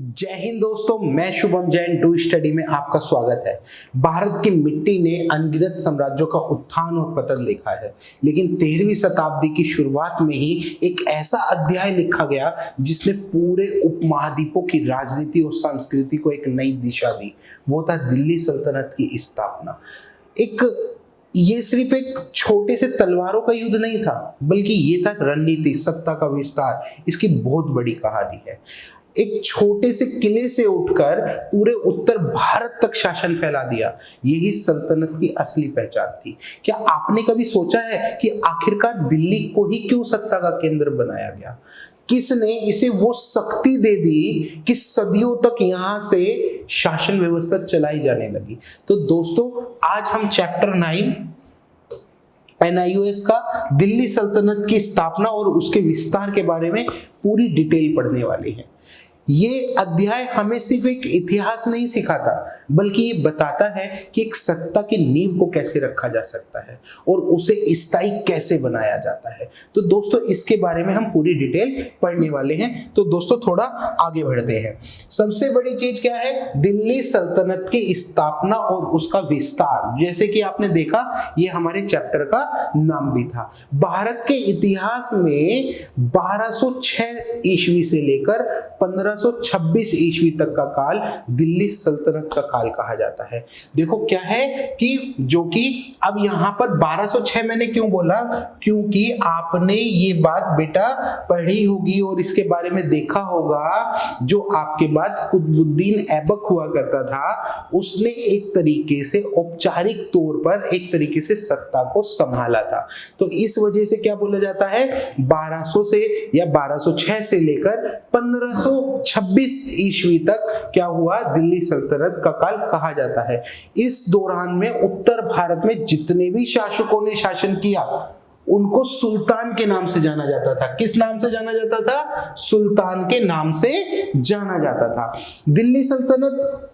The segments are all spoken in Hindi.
जय हिंद दोस्तों, मैं शुभम जैन डू स्टडी में आपका स्वागत है। भारत की मिट्टी ने अनगिनत साम्राज्यों का उत्थान और पतन देखा है, लेकिन 13वीं शताब्दी की शुरुआत में ही एक ऐसा अध्याय लिखा गया जिसने पूरे उपमहाद्वीपों की राजनीति और संस्कृति को एक नई दिशा दी। वो था दिल्ली सल्तनत की स्थापना। ये सिर्फ एक छोटे से तलवारों का युद्ध नहीं था, बल्कि ये था रणनीति, सत्ता का विस्तार। इसकी बहुत बड़ी कहानी है। एक छोटे से किले से उठकर पूरे उत्तर भारत तक शासन फैला दिया। यही सल्तनत की असली पहचान थी। क्या आपने कभी सोचा है कि आखिरकार दिल्ली को ही क्यों सत्ता का केंद्र बनाया गया? किसने इसे वो शक्ति दे दी कि सदियों तक यहां से शासन व्यवस्था चलाई जाने लगी? तो दोस्तों, आज हम चैप्टर 9 NIOS का दिल्ली सल्तनत की स्थापना और उसके विस्तार के बारे में पूरी डिटेल पढ़ने वाले हैं। ये अध्याय हमें सिर्फ एक इतिहास नहीं सिखाता, बल्कि ये बताता है कि एक सत्ता की नींव को कैसे रखा जा सकता है और उसे स्थायी कैसे बनाया जाता है। तो दोस्तों, इसके बारे में हम पूरी डिटेल पढ़ने वाले हैं। तो दोस्तों, थोड़ा आगे बढ़ते हैं। सबसे बड़ी चीज क्या है? दिल्ली सल्तनत की स्थापना और उसका विस्तार। जैसे कि आपने देखा, ये हमारे चैप्टर का नाम भी था। भारत के इतिहास में 1206 ईस्वी से लेकर 1526 ईस्वी तक का काल दिल्ली सल्तनत का काल कहा जाता है। देखो क्या है कि जो कि अब यहाँ पर 1206 मैंने क्यों बोला, क्योंकि आपने ये बात बेटा पढ़ी होगी और इसके बारे में देखा होगा। जो आपके बाद कुतुबुद्दीन ऐबक हुआ करता था, उसने एक तरीके से औपचारिक तौर पर एक तरीके से सत्ता को संभाला था। तो इस वजह से क्या बोला जाता है, 1200 से या 1206 से लेकर 1526 ईस्वी तक क्या हुआ, दिल्ली सल्तनत का काल कहा जाता है। इस दौरान में उत्तर भारत में जितने भी शासकों ने शासन किया, उनको सुल्तान के नाम से जाना जाता था। किस नाम से जाना जाता था? सुल्तान के नाम से जाना जाता था। दिल्ली सल्तनत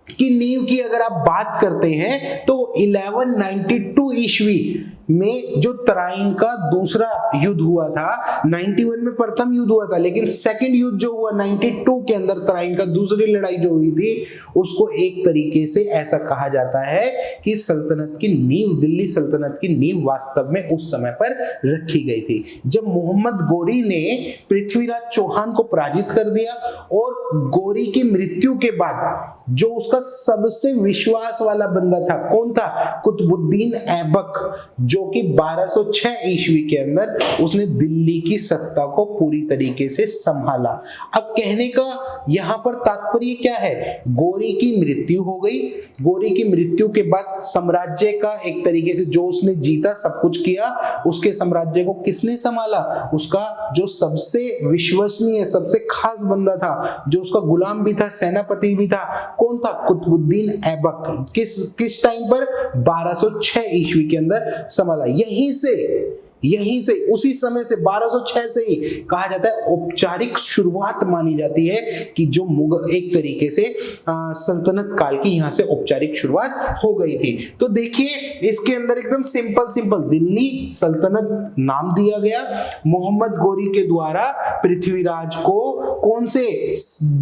की नींव की अगर आप बात करते हैं तो 1192 ईस्वी में जो तराइन का दूसरा युद्ध हुआ था, 91 में प्रथम युद्ध हुआ था, लेकिन सेकंड युद्ध जो हुआ 92 के अंदर, तराइन का दूसरी लड़ाई जो हुई थी, उसको एक तरीके से ऐसा कहा जाता है कि सल्तनत की नींव, दिल्ली सल्तनत की नींव वास्तव में उस समय पर रखी गई थी, जब मोहम्मद गोरी ने पृथ्वीराज चौहान को पराजित कर दिया। और गोरी की मृत्यु के बाद जो उसका सबसे विश्वास वाला बंदा था, कौन था? कुतुबुद्दीन ऐबक, जो कि 1206 ईस्वी के अंदर उसने दिल्ली की सत्ता को पूरी तरीके से संभाला। अब कहने का यहां पर तात्पर्य क्या है? गोरी की मृत्यु हो गई। गोरी की मृत्यु के बाद साम्राज्य का एक तरीके से जो उसने जीता, सब कुछ किया, उसके साम्राज्य को किसने संभाला? उसका जो सबसे विश्वसनीय, सबसे खास बंदा था, जो उसका गुलाम भी था, सेनापति भी था, कौन था? कुतुबुद्दीन ऐबक। किस टाइम पर? 1206 ईस्वी के अंदर संभाला। यहीं से उसी समय से 1206 से ही कहा जाता है औपचारिक शुरुआत मानी जाती है कि जो मुगल एक तरीके से सल्तनत काल की यहां से औपचारिक शुरुआत हो गई थी। तो देखिए, इसके अंदर एकदम सिंपल दिल्ली सल्तनत नाम दिया गया। मोहम्मद गोरी के द्वारा पृथ्वीराज को कौन से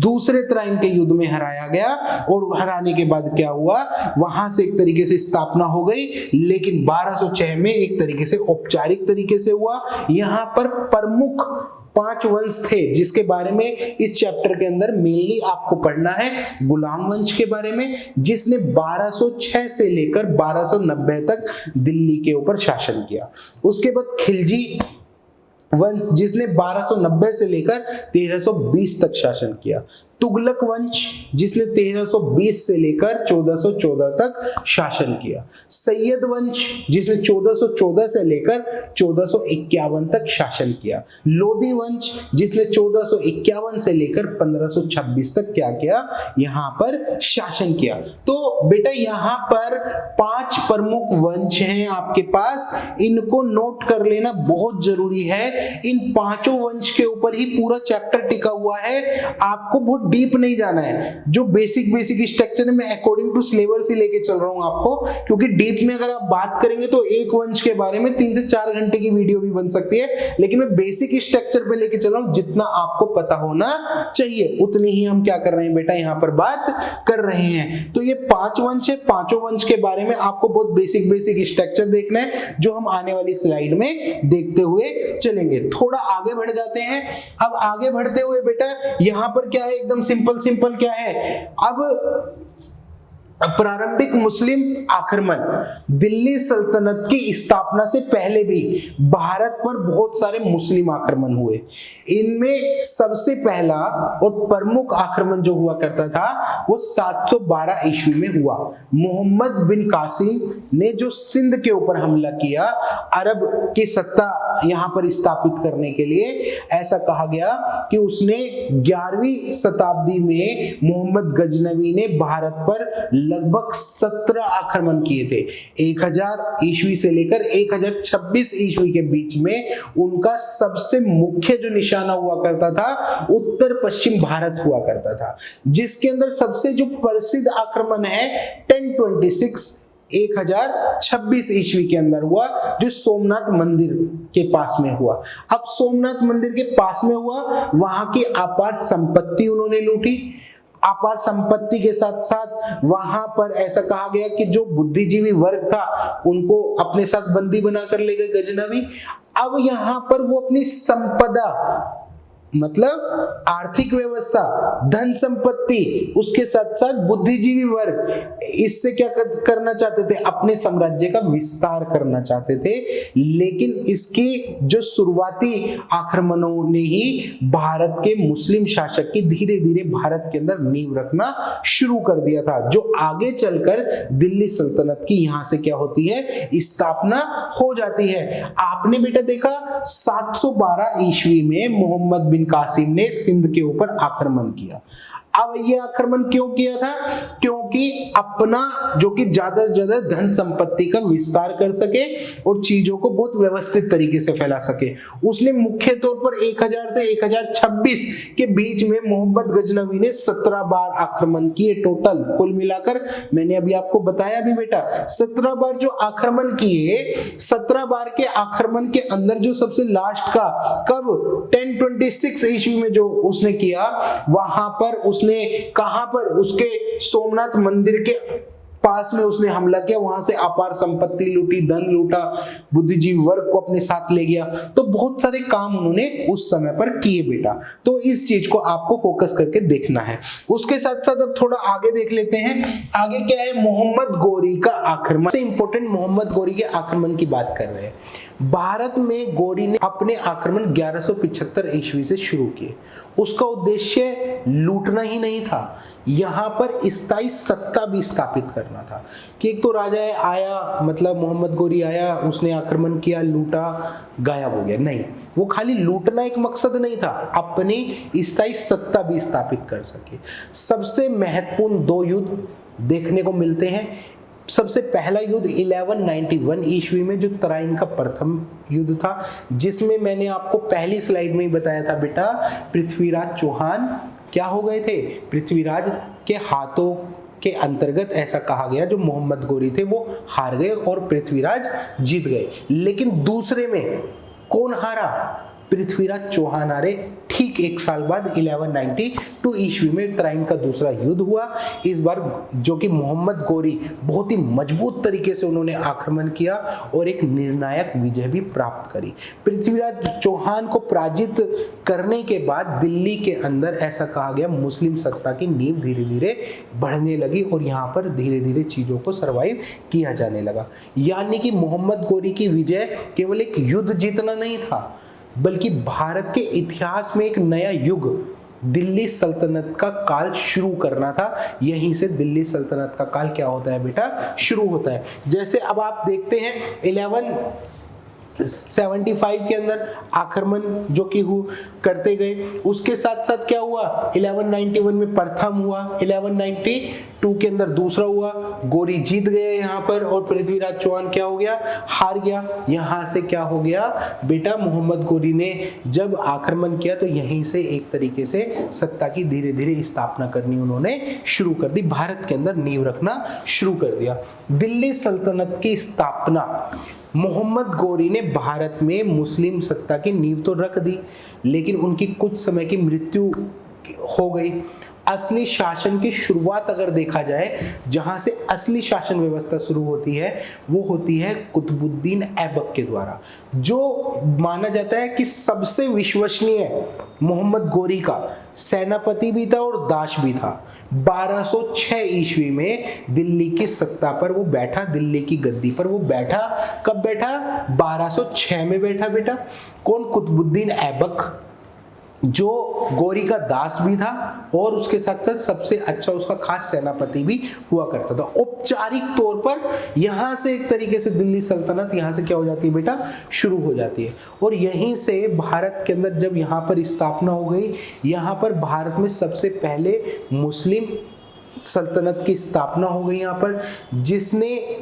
दूसरे तराइन के युद्ध में हराया गया, और हराने के बाद क्या हुआ, वहां से एक तरीके से स्थापना हो गई। लेकिन 1206 में एक तरीके से औपचारिक तरीके से हुआ। यहां पर प्रमुख 5 वंश थे, जिसके बारे में इस चैप्टर के अंदर मेनली आपको पढ़ना है। गुलाम वंश के बारे में, जिसने 1206 से लेकर 1290 तक दिल्ली के ऊपर शासन किया। उसके बाद खिलजी वंश, जिसने 1290 से लेकर 1320 तक शासन किया। तुगलक वंश, जिसने 1320 से लेकर 1414 तक शासन किया। सैयद वंश, जिसने 1414 से लेकर 1451 तक शासन किया। लोधी वंश, जिसने 1451 से लेकर 1526 तक क्या किया, यहां पर शासन किया। तो बेटा, यहां पर 5 प्रमुख वंश हैं आपके पास, इनको नोट कर लेना बहुत जरूरी है। इन 5 वंश के ऊपर ही पूरा चैप्टर टिका हुआ है। आपको बहुत डीप नहीं जाना है, जो बेसिक बेसिक स्ट्रक्चर है मैं अकॉर्डिंग टू सिलेबस ही लेके चल रहा हूं आपको, क्योंकि डीप में अगर आप बात करेंगे तो एक वंश के बारे में 3 से 4 घंटे की वीडियो भी बन सकती है, लेकिन मैं बेसिक स्ट्रक्चर पे लेके चल रहा हूं, जितना आपको पता होना चाहिए उतनी ही हम क्या कर रहे हैं बेटा यहां पर बात कर रहे हैं। तो ये 5 वंश है, पांचों वंश के बारे में आपको बहुत बेसिक बेसिक स्ट्रक्चर देखना है, जो हम आने वाली स्लाइड में देखते हुए चलेंगे। थोड़ा आगे बढ़ जाते हैं। अब आगे बढ़ते हुए बेटा यहां पर क्या है, एकदम सिंपल क्या है, अब प्रारंभिक मुस्लिम आक्रमण, दिल्ली सल्तनत की स्थापना से पहले भी भारत पर बहुत सारे मुस्लिम आक्रमण हुए। इनमें सबसे पहला और प्रमुख आक्रमण जो हुआ करता था वो 712 ईस्वी में हुआ। मोहम्मद बिन कासिम ने जो सिंध के ऊपर हमला किया अरब की सत्ता यहां पर स्थापित करने के लिए, ऐसा कहा गया कि उसने 11वीं शताब्दी में मोहम्मद गजनवी ने भारत पर लगभग 17 आक्रमण किए थे। 1000 ईस्वी से लेकर 1026 ईस्वी के बीच में उनका सबसे मुख्य जो निशाना हुआ करता था उत्तर पश्चिम भारत हुआ करता था, जिसके अंदर सबसे जो प्रसिद्ध आक्रमण है 1026 ईस्वी के अंदर हुआ, जो सोमनाथ मंदिर के पास में हुआ। अब सोमनाथ मंदिर के पास में हुआ, वहां की अपार संपत्ति उन्होंने लूटी। अपार संपत्ति के साथ साथ वहां पर ऐसा कहा गया कि जो बुद्धिजीवी वर्ग था उनको अपने साथ बंदी बनाकर ले गए गजनवी। अब यहां पर वो अपनी संपदा मतलब आर्थिक व्यवस्था, धन संपत्ति, उसके साथ साथ बुद्धिजीवी वर्ग, इससे क्या करना चाहते थे, अपने साम्राज्य का विस्तार करना चाहते थे। लेकिन इसकी जो शुरुआती आक्रमणों ने ही भारत के मुस्लिम शासक की धीरे धीरे भारत के अंदर नींव रखना शुरू कर दिया था, जो आगे चलकर दिल्ली सल्तनत की यहां से क्या होती है, स्थापना हो जाती है। आपने बेटा देखा 712 ईस्वी में मोहम्मद बिन कासिम ने सिंध के ऊपर आक्रमण किया। अब ये आक्रमण क्यों किया था, क्योंकि अपना जो कि ज्यादा से ज्यादा धन संपत्ति का विस्तार कर सके और चीजों को बहुत व्यवस्थित तरीके से फैला सके। उसने मुख्य तौर पर 1000 से 1026 के बीच में मोहम्मद गजनवी ने 17 बार आक्रमण किए टोटल, कुल मिलाकर मैंने अभी आपको बताया भी बेटा 17 बार जो आक्रमण किए। 17 बार के आक्रमण के अंदर जो सबसे लास्ट का कब 1026 ईस्वी में जो उसने किया, वहां पर उसने कहां पर, उसके सोमनाथ मंदिर के पास में उसने हमला किया, वहां से अपार संपत्ति लूटी, धन लूटा, बुद्धिजीवी वर्ग को अपने साथ ले गया। तो बहुत सारे काम उन्होंने उस समय पर किए बेटा, तो इस चीज को आपको फोकस करके देखना है। उसके साथ साथ अब थोड़ा आगे देख लेते हैं। आगे क्या है, मोहम्मद गोरी का आक्रमण। सबसे इंपॉर्टेंट मोहम्मद गोरी के आक्रमण की बात कर रहे हैं। भारत में गोरी ने अपने आक्रमण 1175 ईस्वी से शुरू किए। उसका उद्देश्य लूटना ही नहीं था, यहाँ पर स्थायी सत्ता भी स्थापित करना था। कि एक तो राजा आया, मतलब मोहम्मद गोरी आया, उसने आक्रमण किया, लूटा, गायब हो गया, नहीं, वो खाली लूटना एक मकसद नहीं था, अपनी स्थायी सत्ता भी स्थापित कर सके। सबसे महत्वपूर्ण 2 युद्ध देखने को मिलते हैं। सबसे पहला युद्ध 1191 ईस्वी में जो तराइन का प्रथम युद्ध था, जिसमें मैंने आपको पहली स्लाइड में ही बताया था बेटा, पृथ्वीराज चौहान क्या हो गए थे, पृथ्वीराज के हाथों के अंतर्गत ऐसा कहा गया जो मोहम्मद गोरी थे वो हार गए और पृथ्वीराज जीत गए। लेकिन दूसरे में कौन हारा, पृथ्वीराज चौहान हारे। ठीक 1 साल बाद 1192 ईस्वी में तराइन का दूसरा युद्ध हुआ। इस बार जो कि मोहम्मद गोरी बहुत ही मजबूत तरीके से उन्होंने आक्रमण किया और एक निर्णायक विजय भी प्राप्त करी। पृथ्वीराज चौहान को पराजित करने के बाद दिल्ली के अंदर ऐसा कहा गया मुस्लिम सत्ता की नींव धीरे धीरे बढ़ने लगी और यहाँ पर धीरे धीरे चीजों को सर्वाइव किया जाने लगा। यानी कि मोहम्मद गोरी की विजय केवल एक युद्ध जीतना नहीं था, बल्कि भारत के इतिहास में एक नया युग, दिल्ली सल्तनत का काल शुरू करना था। यहीं से दिल्ली सल्तनत का काल क्या होता है बेटा, शुरू होता है। जैसे अब आप देखते हैं 75 के अंदर आक्रमण जो कि करते गए। उसके साथ साथ क्या हुआ, 1191 में प्रथम हुआ, 1192 के अंदर दूसरा हुआ, गोरी जीत गए यहाँ पर और पृथ्वीराज चौहान क्या हो गया, हार गया। यहाँ से क्या हो गया बेटा, मोहम्मद गोरी ने जब आक्रमण किया तो यहीं से एक तरीके से सत्ता की धीरे धीरे स्थापना करनी उन्होंने शुरू कर दी, भारत के अंदर नींव रखना शुरू कर दिया। दिल्ली सल्तनत की स्थापना, मोहम्मद गोरी ने भारत में मुस्लिम सत्ता की नींव तो रख दी, लेकिन उनकी कुछ समय की मृत्यु हो गई। असली शासन की शुरुआत अगर देखा जाए, जहां से असली शासन व्यवस्था शुरू होती है वो होती है कुतुबुद्दीन ऐबक के द्वारा, जो माना जाता है कि सबसे विश्वसनीय मोहम्मद गोरी का सेनापति भी था और दास भी था। 1206 ईस्वी में दिल्ली की सत्ता पर वो बैठा, दिल्ली की गद्दी पर वो बैठा। कब बैठा, 1206 में बैठा बेटा। कौन, कुतुबुद्दीन ऐबक, जो गोरी का दास भी था और उसके साथ साथ सबसे अच्छा उसका खास सेनापति भी हुआ करता था। औपचारिक तौर पर यहां से एक तरीके से दिल्ली सल्तनत यहां से क्या हो जाती है बेटा, शुरू हो जाती है। और यहीं से भारत के अंदर जब यहां पर स्थापना हो गई, यहां पर भारत में सबसे पहले मुस्लिम सल्तनत की स्थापना हो गई यहां पर, जिसने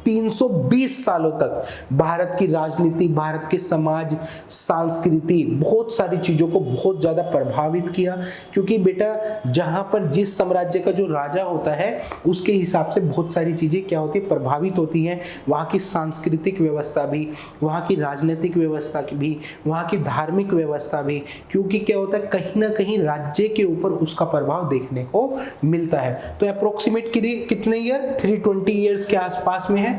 320 सालों तक भारत की राजनीति, भारत के समाज, संस्कृति, बहुत सारी चीज़ों को बहुत ज़्यादा प्रभावित किया। क्योंकि बेटा जहाँ पर जिस साम्राज्य का जो राजा होता है उसके हिसाब से बहुत सारी चीज़ें क्या होती है, प्रभावित होती हैं। वहाँ की सांस्कृतिक व्यवस्था भी, वहाँ की राजनीतिक व्यवस्था भी, वहाँ की धार्मिक व्यवस्था भी, क्योंकि क्या होता है कहीं ना कहीं राज्य के ऊपर उसका प्रभाव देखने को मिलता है। तो अप्रोक्सीमेट कितने ईयर, 320 ईयर्स के आसपास में है।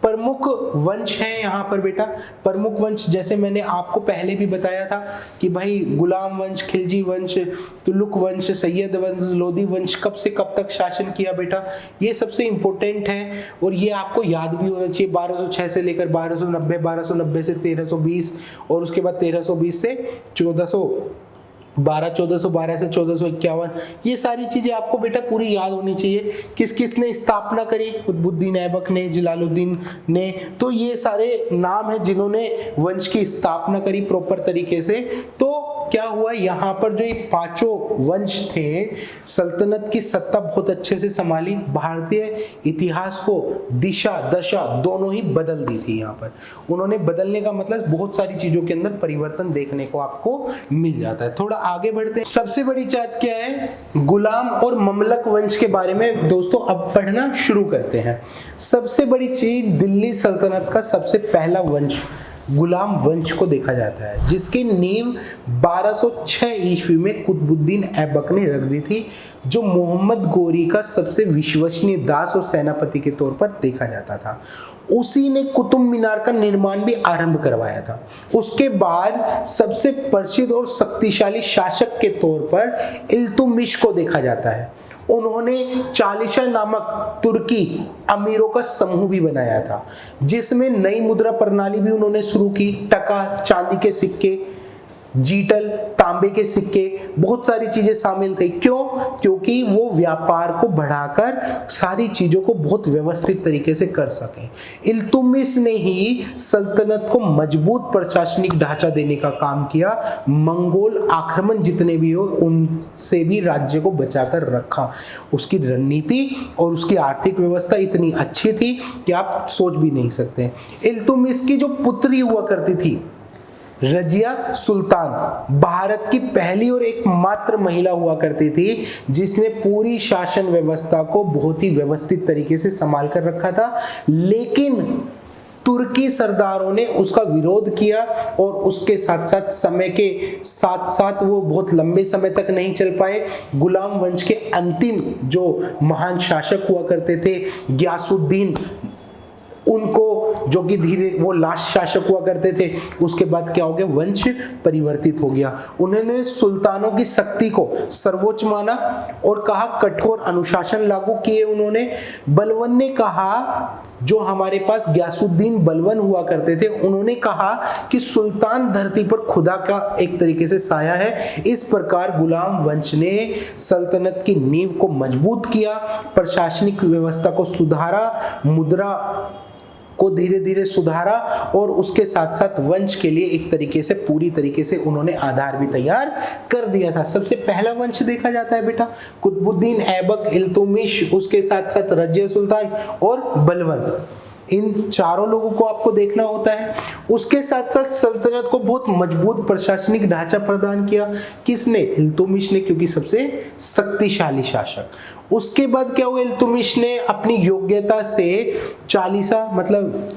प्रमुख वंश है यहाँ पर बेटा, प्रमुख वंश जैसे मैंने आपको पहले भी बताया था कि भाई गुलाम वंश, खिलजी वंश, तुगलक वंश, सैयद वंश, लोदी वंश कब से कब तक शासन किया बेटा, ये सबसे इंपॉर्टेंट है और ये आपको याद भी होना चाहिए। 1206 से लेकर 1290, 1290 से 1320 और उसके बाद 1320 से 1412 से 1451, ये सारी चीजें आपको बेटा पूरी याद होनी चाहिए। किस किस ने स्थापना करी, कुतुबुद्दीन ऐबक ने, जलालुद्दीन ने, तो ये सारे नाम है जिन्होंने वंश की स्थापना करी प्रॉपर तरीके से। तो क्या हुआ, यहाँ पर जो ये पांचों वंश थे सल्तनत की सत्ता बहुत अच्छे से संभाली, भारतीय इतिहास को दिशा दशा दोनों ही बदल दी थी। यहाँ पर उन्होंने बदलने का मतलब बहुत सारी चीजों के अंदर परिवर्तन देखने को आपको मिल जाता है। थोड़ा आगे बढ़ते हैं। सबसे बड़ी चीज क्या है, गुलाम और ममलक वंश के बारे में दोस्तों अब पढ़ना शुरू करते हैं। सबसे बड़ी चीज, दिल्ली सल्तनत का सबसे पहला वंश गुलाम वंश को देखा जाता है, जिसकी नींव 1206 ईस्वी में कुतुबुद्दीन ऐबक ने रख दी थी, जो मोहम्मद गोरी का सबसे विश्वसनीय दास और सेनापति के तौर पर देखा जाता था। उसी ने कुतुब मीनार का निर्माण भी आरंभ करवाया था। उसके बाद सबसे प्रसिद्ध और शक्तिशाली शासक के तौर पर इल्तुतमिश को देखा जाता है। उन्होंने चालीसा नामक तुर्की अमीरों का समूह भी बनाया था, जिसमें नई मुद्रा प्रणाली भी उन्होंने शुरू की। टका, चांदी के सिक्के, जीटल, तांबे के सिक्के, बहुत सारी चीजें शामिल थी। क्यों? क्योंकि वो व्यापार को बढ़ाकर सारी चीजों को बहुत व्यवस्थित तरीके से कर सके। इल्तुतमिश ने ही सल्तनत को मजबूत प्रशासनिक ढांचा देने का काम किया। मंगोल आक्रमण जितने भी हो उनसे भी राज्य को बचाकर रखा। उसकी रणनीति और उसकी आर्थिक व्यवस्था इतनी अच्छी थी कि आप सोच भी नहीं सकते। इल्तुतमिश की जो पुत्री हुआ करती थी रजिया सुल्तान, भारत की पहली और एकमात्र महिला हुआ करती थी जिसने पूरी शासन व्यवस्था को बहुत ही व्यवस्थित तरीके से संभाल कर रखा था। लेकिन तुर्की सरदारों ने उसका विरोध किया और उसके साथ साथ समय के साथ साथ वो बहुत लंबे समय तक नहीं चल पाए। गुलाम वंश के अंतिम जो महान शासक हुआ करते थे ग्यासुद्दीन, उनको जो कि धीरे वो लास्ट शासक हुआ करते थे, उसके बाद क्या हो गया, वंश परिवर्तित हो गया। उन्होंने सुल्तानों की शक्ति को सर्वोच्च माना और कहा कठोर अनुशासन लागू किए उन्होंने। बलबन ने कहा, जो हमारे पास ग्यासुद्दीन बलबन हुआ करते थे, उन्होंने कहा कि सुल्तान धरती पर खुदा का एक तरीके से साया है। इस प्रकार गुलाम वंश ने सल्तनत की नींव को मजबूत किया, प्रशासनिक व्यवस्था को सुधारा, मुद्रा को धीरे धीरे सुधारा और उसके साथ साथ वंश के लिए एक तरीके से पूरी तरीके से उन्होंने आधार भी तैयार कर दिया था। सबसे पहला वंश देखा जाता है बेटा कुतुबुद्दीन ऐबक, इल्तुतमिश, उसके साथ साथ रजिया सुल्तान और बलबन। इन चारों लोगों को आपको देखना होता है। उसके साथ साथ सल्तनत को बहुत मजबूत प्रशासनिक ढांचा प्रदान किया। किसने? इल्तुतमिश ने, क्योंकि सबसे शक्तिशाली शासक। उसके बाद क्या हुआ? इल्तुतमिश ने अपनी योग्यता से चालीसा मतलब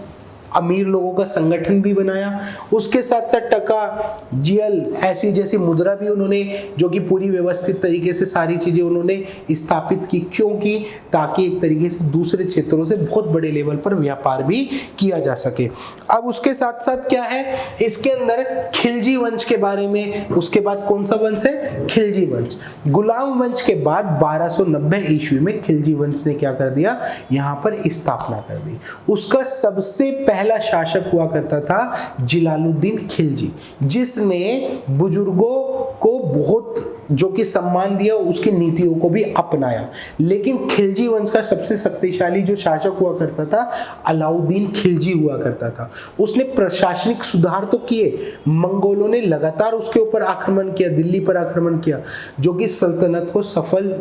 अमीर लोगों का संगठन भी बनाया। उसके साथ साथ टका, जियल ऐसी जैसी मुद्रा भी उन्होंने, जो कि पूरी व्यवस्थित तरीके से सारी चीजें उन्होंने स्थापित की। क्यों की? ताकि एक तरीके से दूसरे क्षेत्रों से बहुत बड़े लेवल पर व्यापार भी किया जा सके। अब उसके साथ साथ क्या है इसके अंदर? खिलजी वंश के बारे में। उसके बाद कौन सा वंश है? खिलजी वंश। गुलाम वंश के बाद 1290 ईस्वी में खिलजी वंश ने क्या कर दिया? यहाँ पर स्थापना कर दी। उसका सबसे पहला शासक हुआ करता था जलालुद्दीन खिलजी, जिसने बुजुर्गों को बहुत जो कि सम्मान दिया, उसकी नीतियों को भी अपनाया। लेकिन खिलजी वंश का सबसे शक्तिशाली जो शासक हुआ करता था अलाउद्दीन खिलजी हुआ करता था। उसने प्रशासनिक सुधार तो किए, मंगोलों ने लगातार उसके ऊपर आक्रमण किया, दिल्ली पर आक्रमण किया, जो कि सल्तनत को सफल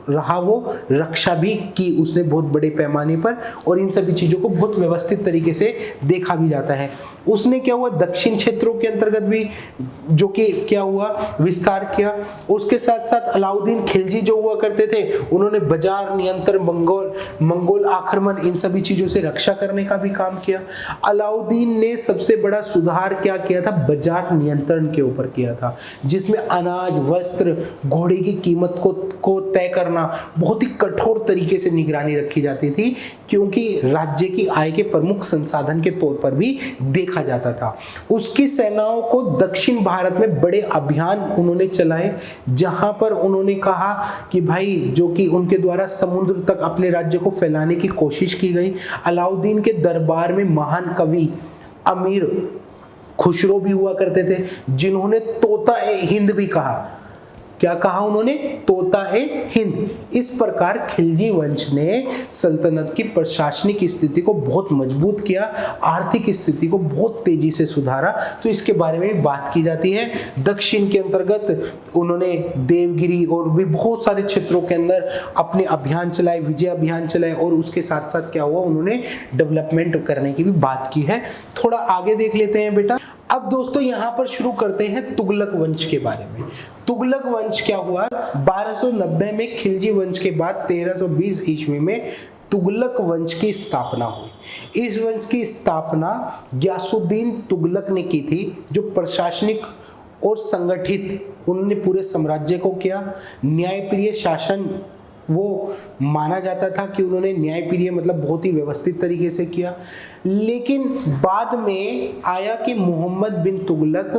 रहा। वो रक्षा भी की उसने बहुत बड़े पैमाने पर, और इन सभी चीजों को बहुत व्यवस्थित तरीके से देखा भी जाता है। उसने क्या हुआ? दक्षिण क्षेत्रों के अंतर्गत भी जो कि क्या हुआ? विस्तार किया। उसके साथ साथ अलाउद्दीन खिलजी जो हुआ करते थे, उन्होंने बाजार नियंत्रण, मंगोल आक्रमण, इन सभी चीजों से रक्षा करने का भी काम किया। अलाउद्दीन ने सबसे बड़ा सुधार क्या किया था? बाजार नियंत्रण के ऊपर किया था, जिसमें अनाज, वस्त्र, घोड़े की कीमत को तय करना, बहुत ही कठोर तरीके से निगरानी रखी जाती थी, क्योंकि राज्य की आय के प्रमुख संसाधन के तौर पर भी देखा जाता था। उसकी सेनाओं को दक्षिण भारत में बड़े अभियान उन्होंने चलाए, जहां पर उन्होंने कहा कि भाई जो कि उनके द्वारा समुद्र तक अपने राज्य को फैलाने की कोशिश की गई। अलाउद्दीन के दरबार में महान कवि अमीर खुसरो भी हुआ करते थे, जिन्होंने तोता ए हिंद भी कहा। क्या कहा उन्होंने? तोता ए हिंद। इस प्रकार खिलजी वंश ने सल्तनत की प्रशासनिक स्थिति को बहुत मजबूत किया, आर्थिक स्थिति को बहुत तेजी से सुधारा। तो इसके बारे में बात की जाती है। दक्षिण के अंतर्गत उन्होंने देवगिरी और भी बहुत सारे क्षेत्रों के अंदर अपने अभियान चलाए, विजय अभियान चलाए, और उसके साथ साथ क्या हुआ? उन्होंने डेवलपमेंट करने की भी बात की है। थोड़ा आगे देख लेते हैं बेटा। अब दोस्तों यहाँ पर शुरू करते हैं तुगलक वंश के बारे में। तुगलक वंश क्या हुआ? 1290 में खिलजी वंश के बाद 1320 ईस्वी में तुगलक वंश की स्थापना हुई। इस वंश की स्थापना गियासुद्दीन तुगलक ने की थी, जो प्रशासनिक और संगठित उन्होंने पूरे साम्राज्य को किया। न्यायप्रिय शासन वो माना जाता था कि उन्होंने न्यायप्रिय मतलब बहुत ही व्यवस्थित तरीके से किया। लेकिन बाद में आया कि मोहम्मद बिन तुगलक,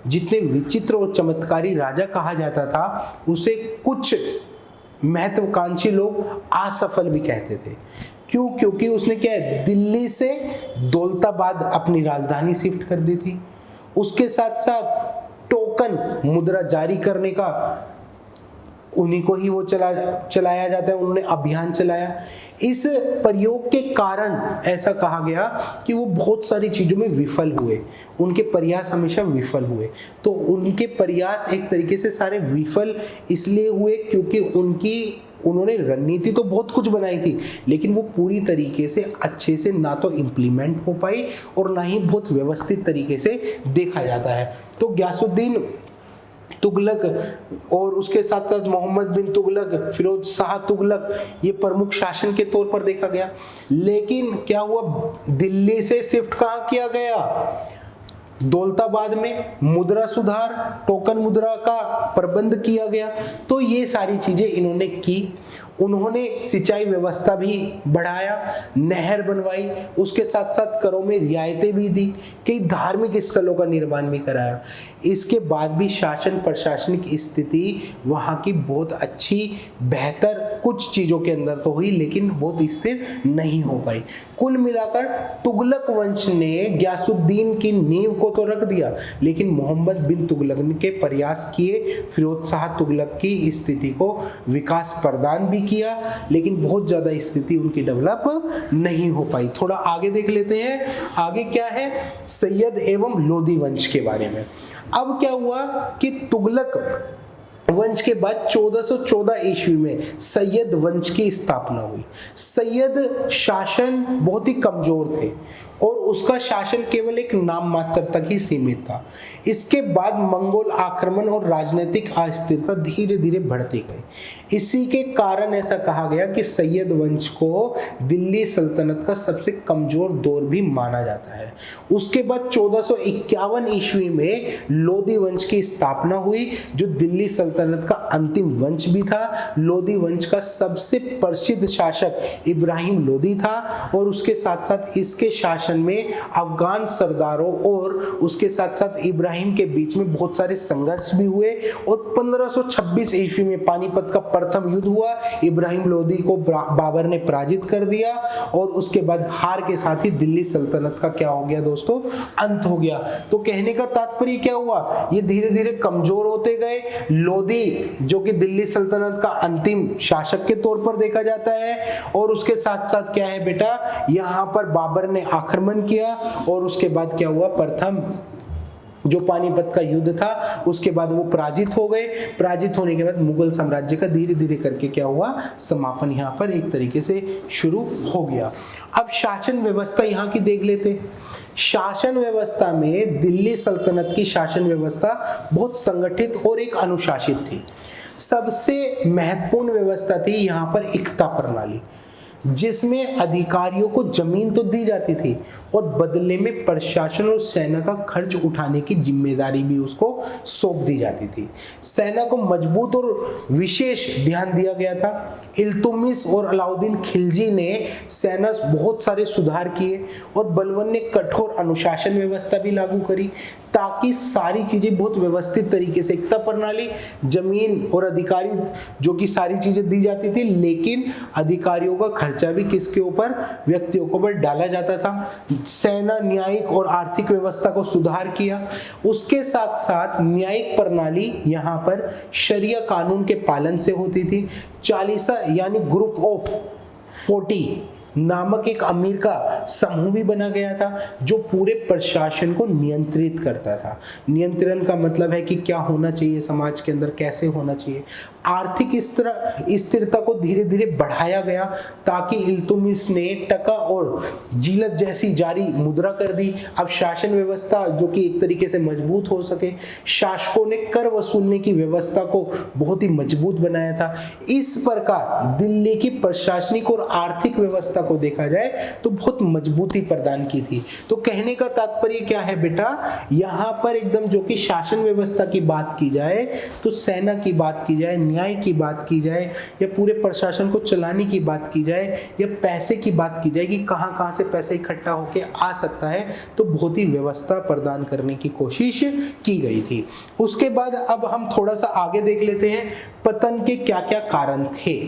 जितने विचित्र और चमत्कारी राजा कहा जाता था, उसे कुछ महत्वाकांक्षी लोग असफल भी कहते थे। क्यों? क्योंकि उसने क्या है, दिल्ली से दौलताबाद अपनी राजधानी शिफ्ट कर दी थी। उसके साथ साथ टोकन मुद्रा जारी करने का उन्हीं को ही वो चलाया जाता है, उन्होंने अभियान चलाया। इस प्रयोग के कारण ऐसा कहा गया कि वो बहुत सारी चीजों में विफल हुए, उनके प्रयास हमेशा विफल हुए। तो उनके प्रयास एक तरीके से सारे विफल इसलिए हुए क्योंकि उन्होंने रणनीति तो बहुत कुछ बनाई थी, लेकिन वो पूरी तरीके से अच्छे से ना तो इम्प्लीमेंट हो पाई और ना ही बहुत व्यवस्थित तरीके से देखा जाता है। तो गियासुद्दीन तुगलक और उसके साथ साथ मोहम्मद बिन तुगलक, फिरोज शाह तुगलक, ये प्रमुख शासन के तौर पर देखा गया। लेकिन क्या हुआ? दिल्ली से शिफ्ट कहाँ किया गया? दौलताबाद में मुद्रा सुधार, टोकन मुद्रा का प्रबंध किया गया। तो ये सारी चीजें इन्होंने की। उन्होंने सिंचाई व्यवस्था भी बढ़ाया, नहर बनवाई, उसके साथ साथ करों में रियायतें भी दी, कई धार्मिक स्थलों का निर्माण भी कराया। इसके बाद भी शासन प्रशासनिक स्थिति वहाँ की बहुत अच्छी बेहतर कुछ चीज़ों के अंदर तो हुई, लेकिन बहुत स्थिर नहीं हो पाई। कुल मिलाकर तुगलक वंश ने गयासुद्दीन की नींव को तो रख दिया, लेकिन मोहम्मद बिन तुगलक के प्रयास किए फिरोज शाह तुगलक की स्थिति को विकास प्रदान भी किया, लेकिन बहुत ज्यादा स्थिति उनकी डेवलप नहीं हो पाई। थोड़ा आगे देख लेते हैं, आगे क्या है सैयद एवं लोदी वंश के बारे में। अब क्या हुआ कि तुगलक वंश के बाद 1414 ईस्वी में सैयद वंश की स्थापना हुई। सैयद शासन बहुत ही कमजोर थे और उसका शासन केवल एक नाम मात्र तक ही सीमित था। इसके बाद मंगोल आक्रमण और राजनीतिक अस्थिरता धीरे धीरे बढ़ती गई। इसी के कारण ऐसा कहा गया कि सैयद वंश को दिल्ली सल्तनत का सबसे कमजोर दौर भी माना जाता है। उसके बाद 1451 ईस्वी में लोदी वंश की स्थापना हुई, जो दिल्ली सल्तनत का अंतिम वंश भी था। लोदी वंश का सबसे प्रसिद्ध शासक इब्राहिम लोदी था और उसके साथ साथ इसके शासन में अफगान सरदारों और उसके साथ साथ इब्राहिम के बीच में बहुत सारे संघर्ष भी हुए और 1526 ईस्वी में पानीपत का प्रथम युद्ध हुआ। इब्राहिम लोदी को बाबर ने पराजित कर दिया और उसके बाद हार के साथ ही दिल्ली सल्तनत का क्या हो गया दोस्तों, अंत हो गया। तो कहने का तात्पर्य क्या हुआ, ये धीरे धीरे कमजोर होते गए। लोदी जो कि दिल्ली सल्तनत का अंतिम शासक के तौर पर देखा जाता है और उसके साथ साथ क्या है बेटा, यहाँ पर बाबर ने आक्रमण किया और उसके बाद क्या हुआ, प्रथम जो पानीपत का युद्ध था उसके बाद वो पराजित हो गए। पराजित होने के बाद मुगल साम्राज्य का धीरे धीरे करके क्या हुआ, समापन यहाँ पर एक तरीके से शुरू हो गया। अब शासन व्यवस्था यहाँ की देख लेते हैं। शासन व्यवस्था में दिल्ली सल्तनत की शासन व्यवस्था बहुत संगठित और एक अनुशासित थी। सबसे महत्वपूर्ण व्यवस्था थी यहाँ पर इक्ता प्रणाली, जिसमें अधिकारियों को जमीन तो दी जाती थी और बदले में प्रशासन और सेना का खर्च उठाने की जिम्मेदारी भी उसको सौंप दी जाती थी। सेना को मजबूत और विशेष ध्यान दिया गया था। इल्तुतमिश और अलाउद्दीन खिलजी ने सेना बहुत सारे सुधार किए और बलबन ने कठोर अनुशासन व्यवस्था भी लागू करी ताकि सारी चीजें बहुत व्यवस्थित तरीके से, एकता प्रणाली, जमीन और अधिकारी जो कि सारी चीजें दी जाती थी, लेकिन अधिकारियों का खर्चा भी किसके ऊपर, व्यक्तियों के ऊपर डाला जाता था। सेना, न्यायिक और आर्थिक व्यवस्था को सुधार किया। उसके साथ साथ न्यायिक प्रणाली यहाँ पर शरिया कानून के पालन से होती थी। 40 यानी ग्रुप ऑफ 40 नामक एक अमीर का समूह भी बना गया था जो पूरे प्रशासन को नियंत्रित करता था। नियंत्रण का मतलब है कि क्या होना चाहिए समाज के अंदर, कैसे होना चाहिए। आर्थिक स्थिरता को धीरे धीरे बढ़ाया गया ताकि इल्तुतमिश ने टका और जिलत जैसी जारी मुद्रा कर दी। अब शासन व्यवस्था जो कि एक तरीके से मजबूत हो सके, शासकों ने कर वसूलने की व्यवस्था को बहुत ही मजबूत बनाया था। इस प्रकार दिल्ली की प्रशासनिक और आर्थिक व्यवस्था को देखा जाए तो बहुत मजबूती प्रदान की थी। तो कहने का तात्पर्य क्या है बेटा, यहाँ पर एकदम जो कि शासन व्यवस्था की बात की जाए तो सेना की बात की जाए, न्याय की बात की जाए या पूरे प्रशासन को चलाने की बात की जाए या पैसे की बात की जाए कि कहाँ कहाँ से पैसे इकट्ठा होके आ सकता है, तो बहुत ही व्यवस्था प्रदान करने की कोशिश की गई थी। उसके बाद अब हम थोड़ा सा आगे देख लेते हैं पतन के क्या क्या कारण थे।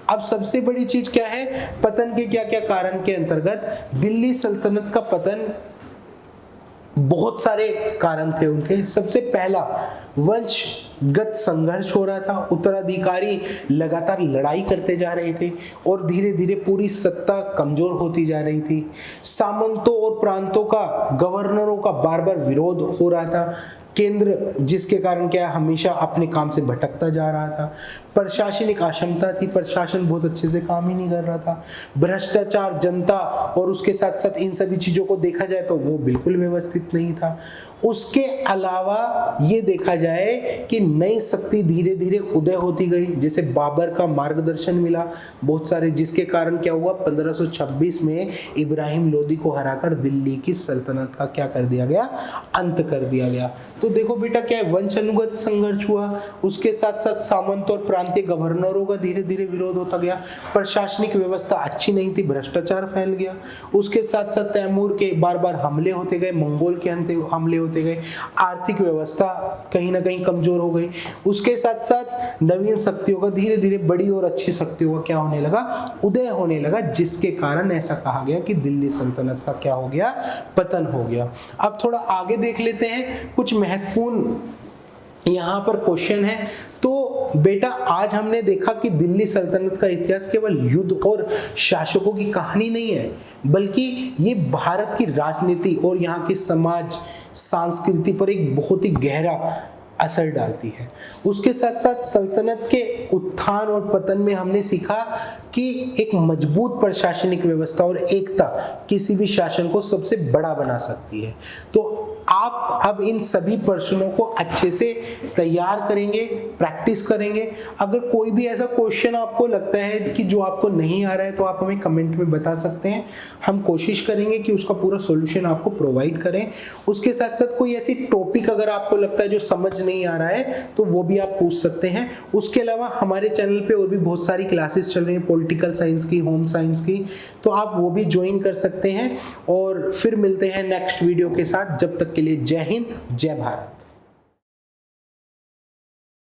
अब सबसे बड़ी चीज क्या है, पतन के क्या क्या कारण के अंतर्गत दिल्ली सल्तनत का पतन, बहुत सारे कारण थे उनके। सबसे पहला, वंशगत संघर्ष हो रहा था। उत्तराधिकारी लगातार लड़ाई करते जा रहे थे और धीरे धीरे पूरी सत्ता कमजोर होती जा रही थी। सामंतों और प्रांतों का, गवर्नरों का बार बार विरोध हो रहा था। केंद्र जिसके कारण क्या हमेशा अपने काम से भटकता जा रहा था। प्रशासनिक अक्षमता थी, प्रशासन बहुत अच्छे से काम ही नहीं कर रहा था। भ्रष्टाचार, जनता और उसके साथ साथ इन सभी चीजों को देखा जाए तो वो बिल्कुल व्यवस्थित नहीं था। उसके अलावा ये देखा जाए कि नई शक्ति धीरे धीरे उदय होती गई, जैसे बाबर का मार्गदर्शन मिला बहुत सारे, जिसके कारण क्या हुआ 1526 में इब्राहिम लोदी को हराकर दिल्ली की सल्तनत का क्या कर दिया गया, अंत कर दिया गया। तो देखो बेटा क्या है, वंशानुगत संघर्ष हुआ, उसके साथ साथ सामंत और जानते हैं गवर्नरों का धीरे धीरे विरोध होता गया, प्रशासनिक व्यवस्था अच्छी नहीं थी, भ्रष्टाचार फैल गया। उसके साथ साथ तैमूर के बार बार हमले होते गए, मंगोल के हमले होते गए, आर्थिक व्यवस्था कहीं ना कहीं कमजोर हो गई। उसके साथ साथ नवीन शक्तियों का धीरे धीरे बड़ी और अच्छी शक्तियों का क्या होने लगा, उदय होने लगा, जिसके कारण ऐसा कहा गया कि दिल्ली सल्तनत का क्या हो गया, पतन हो गया। अब थोड़ा आगे देख लेते हैं, कुछ महत्वपूर्ण यहाँ पर क्वेश्चन है। तो बेटा आज हमने देखा कि दिल्ली सल्तनत का इतिहास केवल युद्ध और शासकों की कहानी नहीं है, बल्कि ये भारत की राजनीति और यहाँ के समाज संस्कृति पर एक बहुत ही गहरा असर डालती है। उसके साथ साथ सल्तनत के उत्थान और पतन में हमने सीखा कि एक मजबूत प्रशासनिक व्यवस्था और एकता किसी भी शासन को सबसे बड़ा बना सकती है। तो आप अब इन सभी प्रश्नों को अच्छे से तैयार करेंगे, प्रैक्टिस करेंगे। अगर कोई भी ऐसा क्वेश्चन आपको लगता है कि जो आपको नहीं आ रहा है, तो आप हमें कमेंट में बता सकते हैं। हम कोशिश करेंगे कि उसका पूरा सॉल्यूशन आपको प्रोवाइड करें। उसके साथ साथ कोई ऐसी टॉपिक अगर आपको लगता है जो समझ नहीं आ रहा है, तो वो भी आप पूछ सकते हैं। उसके अलावा हमारे चैनल पे और भी बहुत सारी क्लासेस चल रही हैं, पॉलिटिकल साइंस की, होम साइंस की, तो आप वो भी ज्वाइन कर सकते हैं। और फिर मिलते हैं नेक्स्ट वीडियो के साथ। जब तक के लिए जय हिंद, जय भारत।